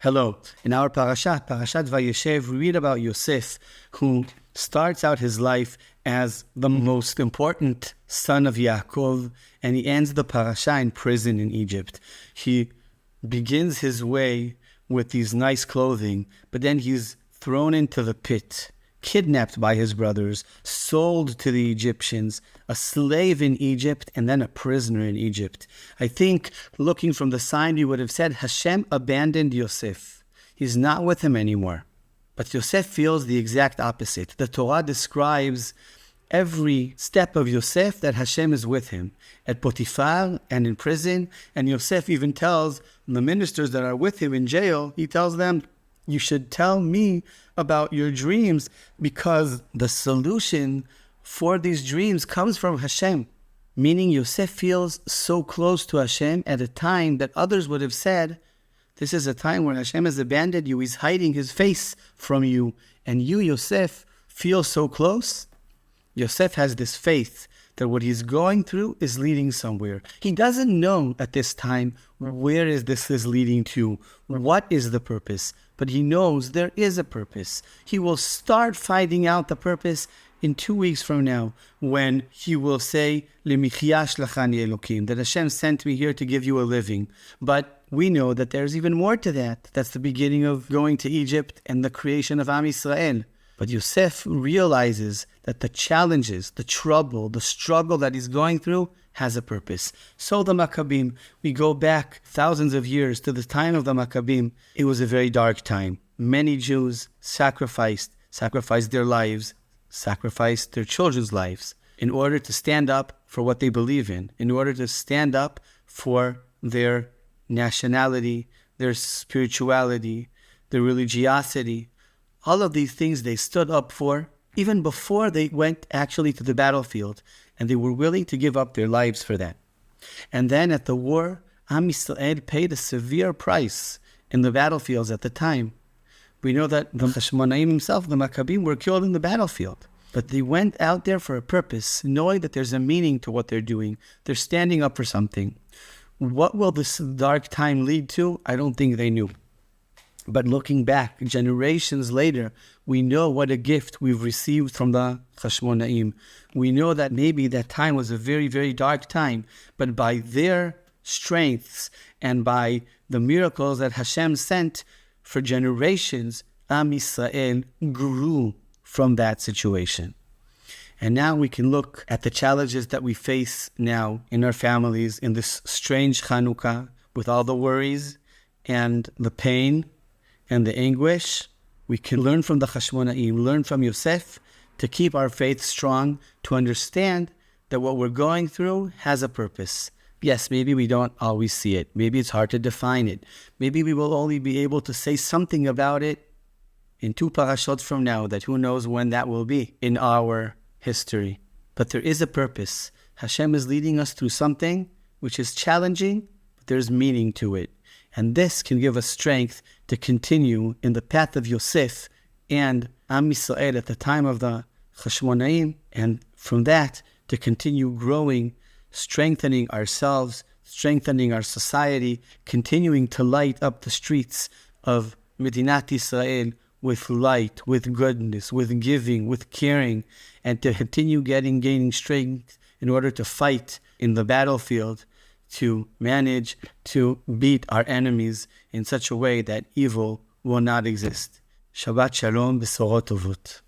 Hello. In our Parashat Vayeshev, we read about Yosef, who starts out his life as the most important son of Yaakov, and he ends the parasha in prison in Egypt. He begins his way with these nice clothing, but then he's thrown into the pit, kidnapped by his brothers, sold to the Egyptians, a slave in Egypt, and then a prisoner in Egypt. I think, looking from the side, we would have said, Hashem abandoned Yosef. He's not with him anymore. But Yosef feels the exact opposite. The Torah describes every step of Yosef that Hashem is with him. At Potiphar and in prison, and Yosef even tells the ministers that are with him in jail, he tells them, you should tell me about your dreams, because the solution for these dreams comes from Hashem. Meaning Yosef feels so close to Hashem at a time that others would have said, this is a time where Hashem has abandoned you, he's hiding his face from you, and you, Yosef, feel so close. Yosef has this faith that what he's going through is leading somewhere. He doesn't know at this time where this is leading to, what is the purpose, but he knows there is a purpose. He will start finding out the purpose in 2 weeks from now, when he will say, "Lemichya shlachani Elokim," that Hashem sent me here to give you a living. But we know that there's even more to that. That's the beginning of going to Egypt and the creation of Am Yisrael. But Yosef realizes that the challenges, the trouble, the struggle that he's going through has a purpose. So the Maccabim, we go back thousands of years to the time of the Maccabim. It was a very dark time. Many Jews sacrificed their lives, sacrificed their children's lives in order to stand up for what they believe in order to stand up for their nationality, their spirituality, their religiosity. All of these things they stood up for even before they went actually to the battlefield, and they were willing to give up their lives for that. And then at the war, Am Yisrael paid a severe price in the battlefields at the time. We know that the Hashmonaim himself, the Maccabim, were killed in the battlefield. But they went out there for a purpose, knowing that there's a meaning to what they're doing. They're standing up for something. What will this dark time lead to? I don't think they knew. But looking back, generations later, we know what a gift we've received from the Hashmonaim. We know that maybe that time was a very, very dark time, but by their strengths and by the miracles that Hashem sent for generations, Am Yisrael grew from that situation. And now we can look at the challenges that we face now in our families in this strange Chanukah, with all the worries and the pain and the anguish. We can learn from the Hashmonaim, learn from Yosef, to keep our faith strong, to understand that what we're going through has a purpose. Yes, maybe we don't always see it. Maybe it's hard to define it. Maybe we will only be able to say something about it in 2 parashot from now, that who knows when that will be in our history. But there is a purpose. Hashem is leading us through something which is challenging, but there's meaning to it. And this can give us strength to continue in the path of Yosef and Am Yisrael at the time of the Hashmonaim, and from that to continue growing, strengthening ourselves, strengthening our society, continuing to light up the streets of Medinat Israel with light, with goodness, with giving, with caring, and to continue gaining strength in order to fight in the battlefield, to manage to beat our enemies in such a way that evil will not exist. Shabbat Shalom, Besorot Tovot.